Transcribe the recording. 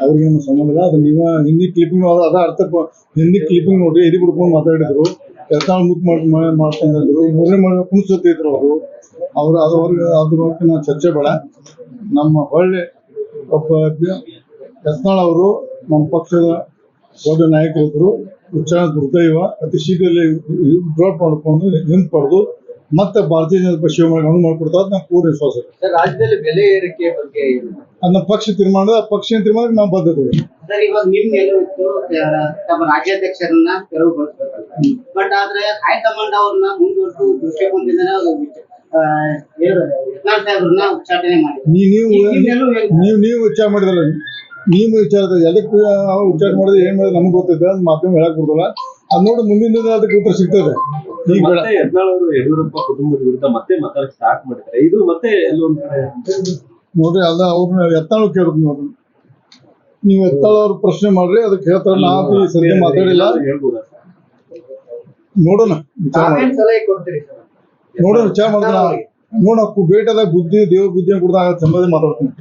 ಅವ್ರಿಗೆ ನಮ್ಮ ಸಂಬಂಧ ಇಲ್ಲ. ಅದು ನೀವು ಹಿಂದಿ ಕ್ಲಿಪ್ಪಿಂಗ್ ಅದ ಅರ್ಥ ಹಿಂದಿ ಕ್ಲಿಪ್ಪಿಂಗ್ ನೋಡ್ರಿ ಎದಿ ಬಿಡ್ಕೊಂಡು ಮಾತಾಡಿದ್ರು, ಯತ್ನಾಳ್ ಮುಕ್ ಮಾಡ್ಕೊಂಡಿದ್ರು, ಮೂರನೇ ಮನೆ ಕುಣಿಸುತ್ತಿದ್ರು ಅವರು ಅವ್ರಿಗೆ ಅದ್ರ ಬಗ್ಗೆ ನಾವು ಚರ್ಚೆ ಬೇಡ. ನಮ್ಮ ಒಳ್ಳೆ ಒಬ್ಬ ಯತ್ನಾಳ್ ಅವರು ನಮ್ಮ ಪಕ್ಷದ ದೊಡ್ಡ ನಾಯಕರಿದ್ರು. ಉಚ್ಚಾರ ದುರ್ದೈವ, ಅತಿ ಶೀಘ್ರದಲ್ಲಿ ಡ್ರಾಪ್ ಮಾಡ್ಕೊಂಡು ಹಿಂಪಡೆದು ಮತ್ತೆ ಭಾರತೀಯ ಜನತಾ ಪಕ್ಷ ಅನುವು ಮಾಡಿಕೊಡ್ತಾರೆ ನಾವು ಪೂರ್ಣ ವಿಶ್ವಾಸ. ರಾಜ್ಯದಲ್ಲಿ ಬೆಲೆ ಏರಿಕೆ ಬಗ್ಗೆ ಅದನ್ನ ಪಕ್ಷ ತೀರ್ಮಾನ, ಪಕ್ಷ ತೀರ್ಮಾನಕ್ಕೆ ನಾವು ಬದ್ಧತೆ. ಸರ್, ಇವಾಗ ನಿಮ್ ಗೆಲುವಿತ್ತು ತಮ್ಮ ರಾಜ್ಯಾಧ್ಯಕ್ಷರನ್ನ ತೆರವುಗೊಳಿಸಬೇಕಂತ, ಬಟ್ ಆದ್ರೆ ಹೈಕಮಾಂಡ್ ಅವ್ರನ್ನ ಮುಂದುವರೆದು ದೃಷ್ಟಿಕೋನದಿಂದ ಯತ್ನಾಳ್ ಸಾಹೇಬ್ರನ್ನ ಉಚ್ಚಾಟನೆ ಮಾಡಿ ನೀವು ವಿಚಾರ ಮಾಡಿದ್ರಲ್ಲ, ನೀವು ವಿಚಾರ ಎದಕ್ಕೆ ವಿಚಾರ ಮಾಡಿದ್ರೆ ಏನ್ ಮಾಡಿದ್ರೆ ನಮ್ಗೆ ಗೊತ್ತಿದೆ, ಅದು ಮಾಧ್ಯಮ ಹೇಳಕ್ ಕೊಡ್ತಲ್ಲ. ಅದು ನೋಡಿ ಮುಂದಿನ ಅದಕ್ಕೆ ಉತ್ತರ ಸಿಗ್ತದೆ. ಈಗ ಯತ್ನಾಳ್ ಅವರು ಯಡಿಯೂರಪ್ಪ ಕುಟುಂಬದ ವಿರುದ್ಧ ಮತ್ತೆ ಮಾತಾಡಕ್ ಸ್ಟಾರ್ಟ್ ಮಾಡಿದ್ದಾರೆ. ಇದು ಮತ್ತೆ ಎಲ್ಲೊಂದ್ ಕಡೆ ನೋಡ್ರಿ, ಅದ ಅವ್ರನ್ನ ಯತ್ನಾಳ್ ಕೇಳಿದ್ರು ನೋಡ್ರಿ, ನೀವು ಯತ್ನಾಳ್ ಅವ್ರ ಪ್ರಶ್ನೆ ಮಾಡ್ರಿ, ಅದಕ್ಕೆ ಹೇಳ್ತಾರೆ. ನಾವು ಈ ಸದ್ಯ ಮಾತಾಡಿಲ್ಲ, ನೋಡೋಣ ವಿಚಾರ ನೋಡೋಣ ವಿಚಾರ ಮಾಡಿದ್ರೆ ನೋಡ ಭೇಟದ ಬುದ್ಧಿ ದೇವ್ರ ಬುದ್ಧಿ ಕೊಡ್ದಾಗ ಸಂಬಂಧ ಮಾತಾಡ್ತೀನಿ.